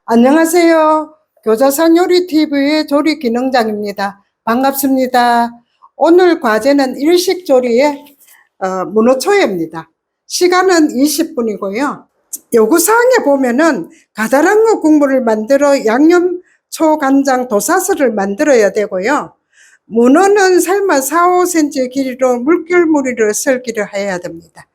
안녕하세요. 교자상 요리TV의 조리 기능장입니다. 반갑습니다. 오늘 과제는 일식조리의 문어초예입니다. 시간은 20분이고요. 요구사항에 보면은 가다랑어 국물을 만들어 양념초, 간장, 도사스를 만들어야 되고요. 문어는 삶아 4, 5cm 길이로 물결무늬를 썰기를 해야 됩니다.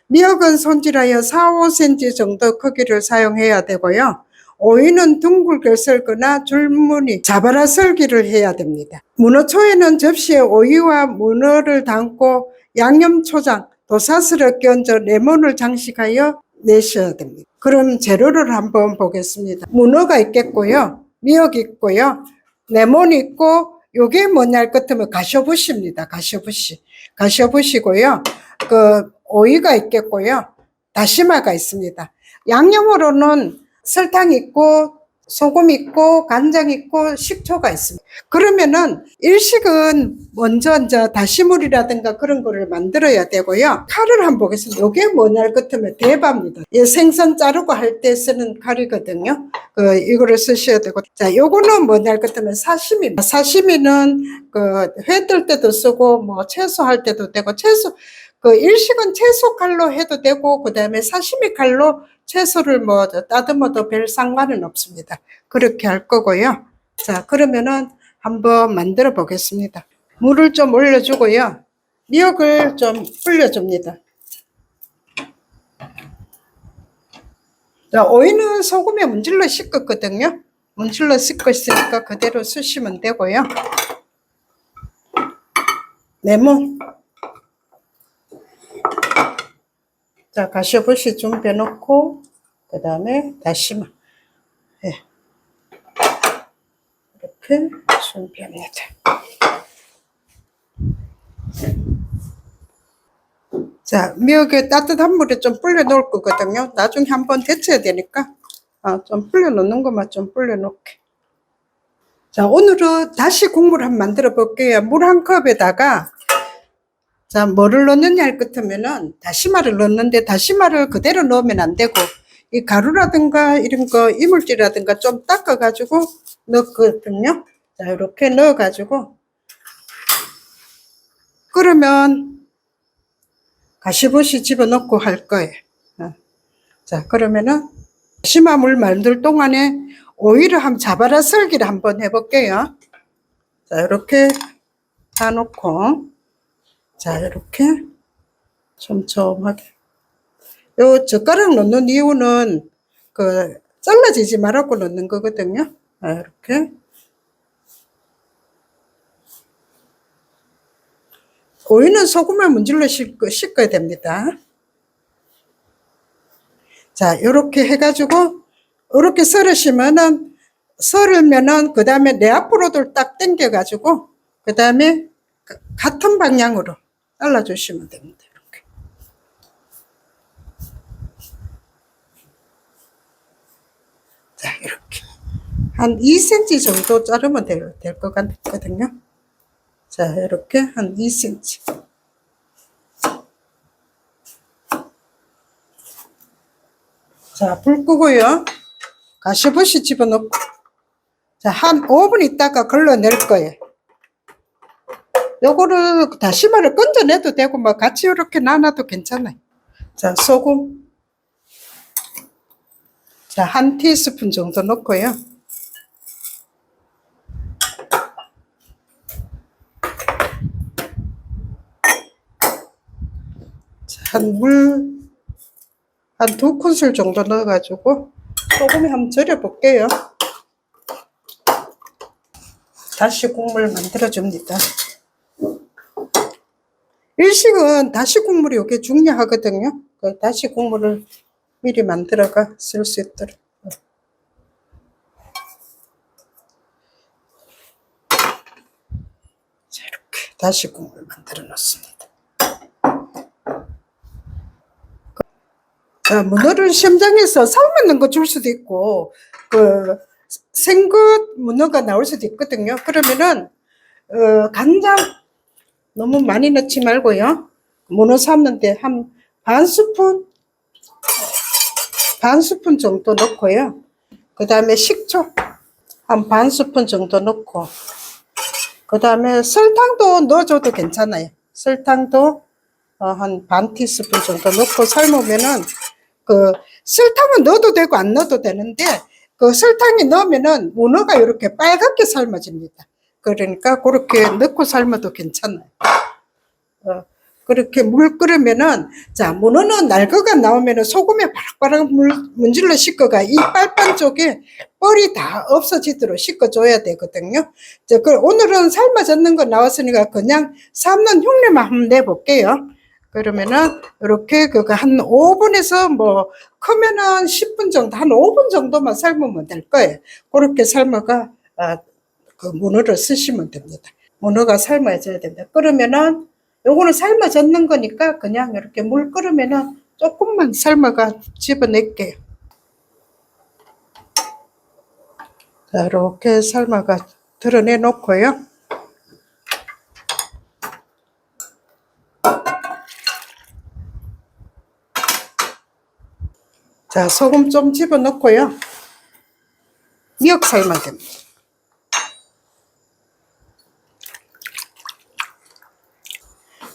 미역은 손질하여 4, 5cm 정도 크기를 사용해야 되고요. 오이는 둥글게 썰거나 줄무늬 자바라 썰기를 해야 됩니다. 문어초에는 접시에 오이와 문어를 담고 양념초장, 도사스를 끼얹어 레몬을 장식하여 내셔야 됩니다. 그럼 재료를 한번 보겠습니다. 문어가 있겠고요. 미역 있고요. 레몬 있고 요게 뭐냐 할 것 같으면 가셔부시입니다. 가셔부시고요. 오이가 있겠고요. 다시마가 있습니다. 양념으로는 설탕 있고 소금 있고 간장 있고 식초가 있습니다. 그러면은 일식은 먼저 이제 다시물이라든가 그런 거를 만들어야 되고요. 칼을 한번 보겠습니다. 이게 뭐냐 할 것 같으면 대바입니다. 생선 자르고 할 때 쓰는 칼이거든요. 이거를 쓰셔야 되고, 자, 요거는 뭐냐 할 것 같으면 사시미입니다. 사시미는 회 뜰 때도 쓰고 뭐 채소 할 때도 되고, 일식은 채소 칼로 해도 되고, 그 다음에 사시미 칼로 채소를 뭐 따듬어도 별 상관은 없습니다. 그렇게 할 거고요. 자, 그러면은 한번 만들어 보겠습니다. 물을 좀 올려주고요. 미역을 좀 불려줍니다. 자, 오이는 소금에 문질러 씻었거든요. 문질러 씻었으니까 그대로 쓰시면 되고요. 레몬. 자, 가시버시 준비해 놓고, 그 다음에 다시마. 네. 이렇게 준비합니다. 자, 미역에 따뜻한 물에 좀 불려 놓을 거거든요. 나중에 한번 데쳐야 되니까, 좀 불려 놓는 것만 좀 불려 놓게. 자, 오늘은 다시 국물 한번 만들어 볼게요. 물 한 컵에다가, 자, 뭐를 넣느냐 할 것 같으면은 다시마를 넣는데 다시마를 그대로 넣으면 안 되고 이 가루라든가 이런 거 이물질이라든가 좀 닦아 가지고 넣거든요. 자, 이렇게 넣어 가지고 끓으면 가시버시 집어넣고 할 거예요. 자, 그러면은 다시마 물 만들 동안에 오이를 한번 자바라 썰기를 한번 해볼게요. 자, 이렇게 다 놓고, 자, 이렇게 촘촘하게. 요 젓가락 넣는 이유는 잘라지지 말라고 넣는 거거든요. 이렇게. 오이는 소금을 문질러 씻어야 됩니다. 자, 요렇게 해가지고, 요렇게 썰으면은, 그 다음에 내 앞으로도 딱 당겨가지고, 그 다음에 같은 방향으로 잘라주시면 됩니다. 이렇게. 자, 이렇게. 한 2cm 정도 자르면 될 것 같거든요. 자, 이렇게 한 2cm. 자, 불 끄고요. 가시버시 집어넣고. 자, 한 5분 있다가 걸러낼 거예요. 요거를 다시마를 건져내도 되고, 뭐 같이 이렇게 나눠도 괜찮아요. 자, 소금. 자, 한 티스푼 정도 넣고요. 자, 한 2큰술 정도 넣어가지고 소금에 한번 절여 볼게요. 다시 국물 만들어 줍니다. 일식은 다시 국물이 이게 중요하거든요. 그 다시 국물을 미리 만들어가 쓸 수 있도록. 자, 이렇게 다시 국물 만들어 놓습니다. 자, 문어를 시험장에서 삶는 거 줄 수도 있고, 생것 문어가 나올 수도 있거든요. 그러면은, 간장 너무 많이 넣지 말고요. 문어 삶는데 반 스푼 정도 넣고요. 그 다음에 식초 한 반 스푼 정도 넣고, 그 다음에 설탕도 넣어줘도 괜찮아요. 설탕도 한 반 티스푼 정도 넣고 삶으면은, 그 설탕은 넣어도 되고 안 넣어도 되는데, 그 설탕이 넣으면은 문어가 이렇게 빨갛게 삶아집니다. 그러니까 그렇게 넣고 삶아도 괜찮아요. 그렇게 물 끓으면은, 자, 문어는 날거가 나오면은 소금에 바락바락 문질러 씻어가 이 빨판 쪽에 뻘이 다 없어지도록 씻어줘야 되거든요. 자, 오늘은 삶아졌는 거 나왔으니까 그냥 삶는 흉내만 한번 내볼게요. 그러면은, 이렇게 그거 한 5분에서 뭐, 크면은 10분 정도, 한 5분 정도만 삶으면 될 거예요. 그렇게 삶아가, 그 문어를 쓰시면 됩니다. 문어가 삶아져야 됩니다. 그러면은, 요거는 삶아졌는 거니까 그냥 이렇게 물 끓으면은 조금만 삶아가 집어낼게요. 자, 이렇게 삶아가 드러내 놓고요. 자, 소금 좀 집어 넣고요. 미역 삶아야 됩니다.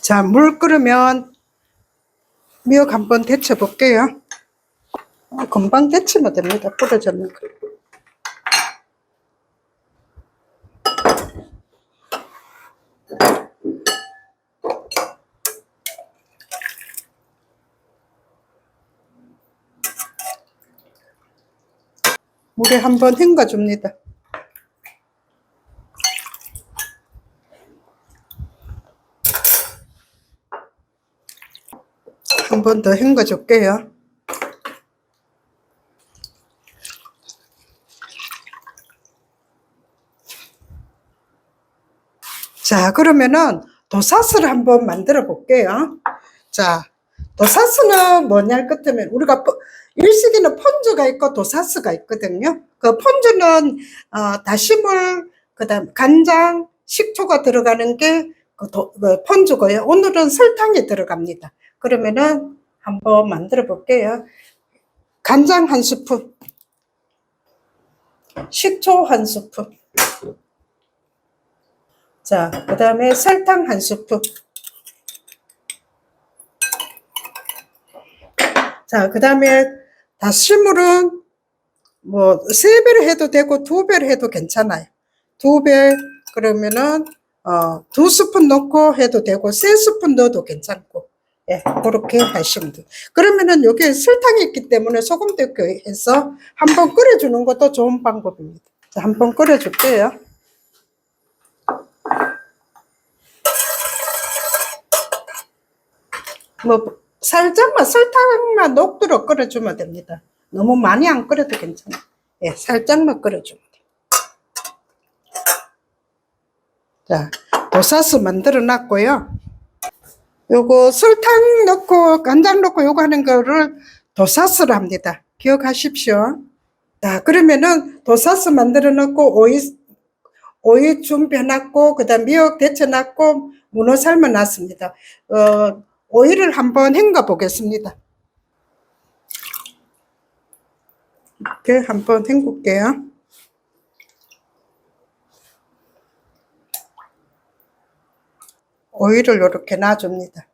자, 물 끓으면 미역 한번 데쳐 볼게요. 금방 데치면 됩니다. 부러졌는 거. 물에 한번 헹궈 줍니다. 한 번 더 헹궈 줄게요. 자, 그러면은 도사스를 한번 만들어 볼게요. 자, 도사스는 뭐냐 끝으면 우리가 일식에는 폰즈가 있고 도사스가 있거든요. 그 폰즈는 다시물, 그다음 간장, 식초가 들어가는 게 그 폰즈고요. 오늘은 설탕이 들어갑니다. 그러면은 한번 만들어 볼게요. 간장 한 스푼, 식초 한 스푼. 자, 그 다음에 설탕 한 스푼. 자, 그 다음에 다시물은 뭐 3배를 해도 되고 2배를 해도 괜찮아요. 2배 그러면은 2스푼 넣고 해도 되고 3스푼 넣어도 괜찮고, 예, 그렇게 하시면 돼요. 그러면은 여기에 설탕이 있기 때문에 소금도 있고 해서 한번 끓여주는 것도 좋은 방법입니다. 자, 한번 끓여줄게요. 뭐 살짝만 설탕만 녹도록 끓여주면 됩니다. 너무 많이 안 끓여도 괜찮아요. 예, 살짝만 끓여주면 돼요. 자, 도사스 만들어 놨고요. 요거 설탕 넣고 간장 넣고 요거 하는 거를 도사스로 합니다. 기억하십시오. 자, 그러면은 도사스 만들어 놓고 오이 준비해 놨고 그다음 미역 데쳐 놨고 문어 삶아 놨습니다. 오이를 한번 헹궈 보겠습니다. 이렇게 한번 헹굴게요. 오이를 이렇게 놔줍니다.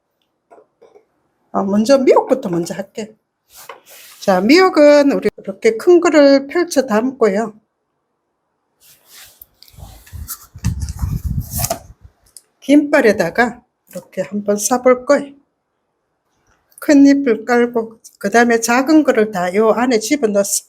먼저 미역부터 먼저 할게요. 자, 미역은 우리 이렇게 큰 거를 펼쳐 담고요. 김발에다가 이렇게 한번 싸볼 거예요. 큰 잎을 깔고 그 다음에 작은 거를 다 요 안에 집어넣었어.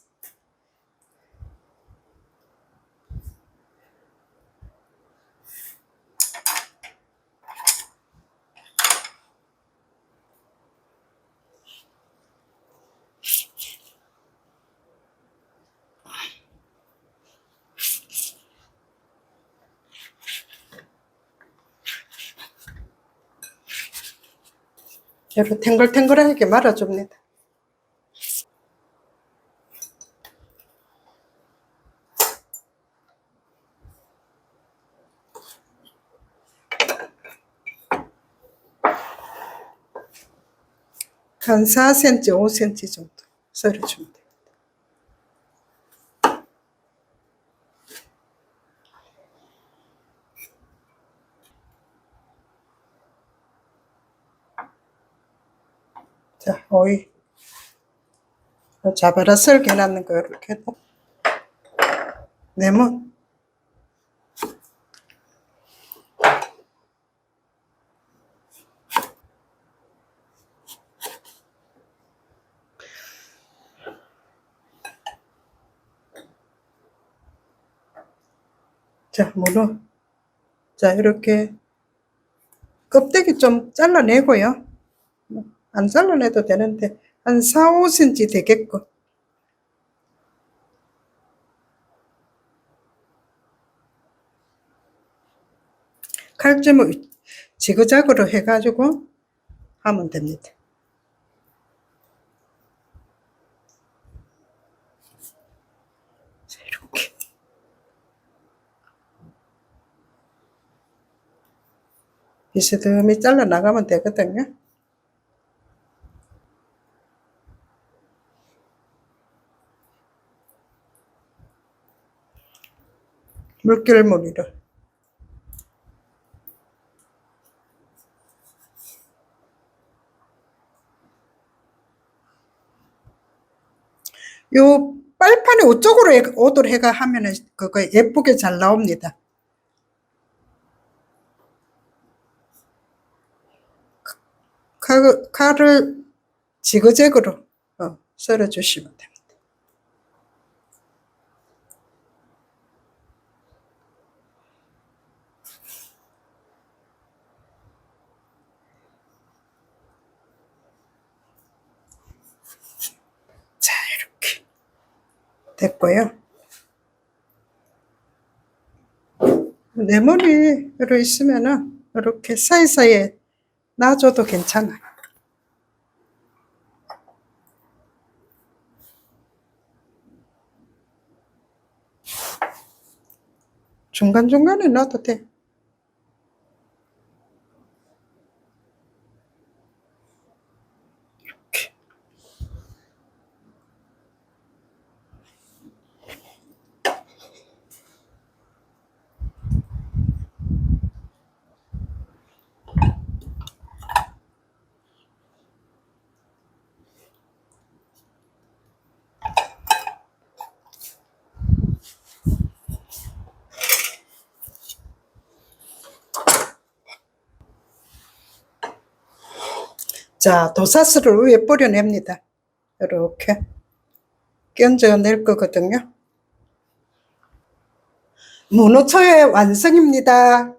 이렇게 탱글탱글하게 말아줍니다. 한 4cm, 5cm 정도 썰어줍니다. 자, 오이. 자바라 썰게 해놨는 거 이렇게 해도. 레몬. 자, 문어. 자, 이렇게 껍데기 좀 잘라내고요. 안 잘라내도 되는데, 한 4, 5cm 되겠고. 칼집을 지그재그로 해가지고 하면 됩니다. 자, 이렇게. 비스듬히 잘라 나가면 되거든요. 물결무늬로. 요 빨판에 우쪽으로 오도록 해가 하면은 그거 예쁘게 잘 나옵니다. 칼을 지그재그로 썰어 주시면 됩니다. 자, 이렇게 됐고요. 레몬이 있으면은 이렇게 사이사이에 놔줘도 괜찮아요. 중간중간에 놔도 돼. 이렇게. 자, 도사스를 위에 뿌려냅니다. 이렇게 끼얹어낼 거거든요. 문어초의 완성입니다.